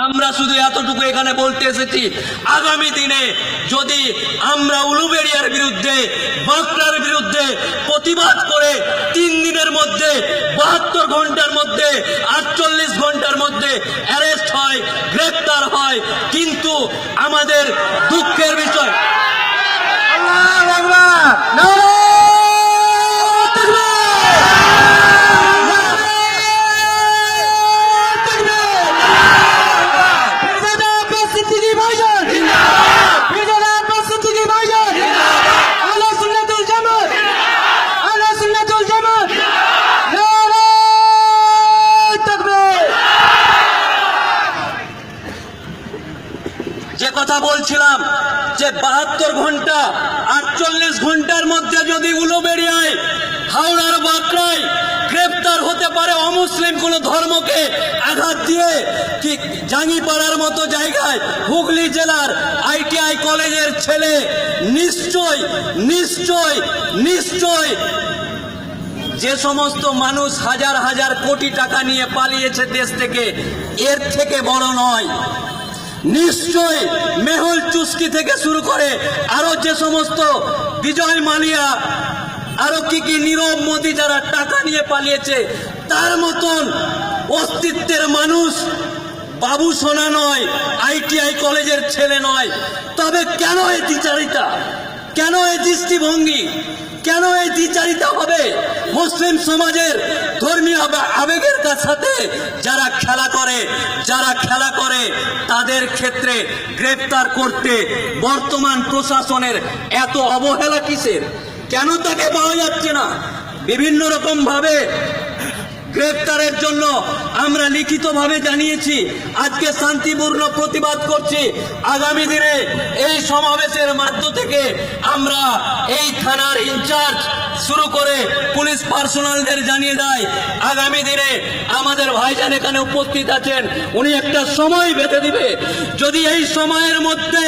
আমরা শুধু এতটুকু এখানে বলতে এসেছি, আগামী দিনে যদি আমরা উলুবেড়িয়ার বিরুদ্ধে, বাঁকড়ার বিরুদ্ধে প্রতিবাদ করে 3 দিনের মধ্যে, 72 ঘন্টার মধ্যে, 48 ঘন্টার মধ্যে অ্যারেস্ট হয়, গ্রেপ্তার হয়, কিন্তু আমাদের দুঃখের বিষয় যে কথা বলছিলাম যে 72 ঘন্টা 48 ঘন্টার মধ্যে যদি উলুবেড়িয়ায়, হাওড়ার বাঁকড়ায় গ্রেপ্তার হতে পারে অমুসলিম কোন ধর্মকে আঘাত দিয়ে, কি জাঙ্গিপাড়ার মতো জায়গায় হুগলি জেলার ITI কলেজের ছেলে নিশ্চয় নিশ্চয় নিশ্চয় যে সমস্ত মানুষ হাজার হাজার কোটি টাকা নিয়ে পালিয়েছে দেশ থেকে, এর থেকে বড় নয়। নিশ্চয় মেহুল চুস্কি থেকে শুরু করে আরো যে সমস্ত বিজয় মালিয়া, আরো কি নীরব মোদী যারা টাকা নিয়ে পালিয়েছে, তার মতন অস্তিত্বের মানুষ বাবু সোনা নয়, ITI কলেজের ছেলে নয়। তবে কেন এই দ্বিচারিতা, কেন এই দৃষ্টিভঙ্গি, কেন এই দ্বিচারিতা হবে? মুসলিম সমাজের ধর্মীয় আবেগের সাথে যারা খেলা করে তাদের ক্ষেত্রে গ্রেপ্তার করতে বর্তমান প্রশাসনের এত অবহেলা কিসের? কেন তাকে পাওয়া যাচ্ছে না? বিভিন্ন রকম ভাবে গ্রেপ্তারের জন্য আমরা লিখিতভাবে জানিয়েছি, আজকে শান্তিপূর্ণ প্রতিবাদ করছি। আগামী দিনে এই সমাবেশের মধ্য থেকে আমরা এই থানার ইনচার্জ শুরু করে পুলিশ পার্সোনালদের জানিয়ে দেয়, আগামী দিনে আমাদের ভাইজান এখানে উপস্থিত আছেন, উনি একটা সময় বেঁধে দিবে। যদি এই সময়ের মধ্যে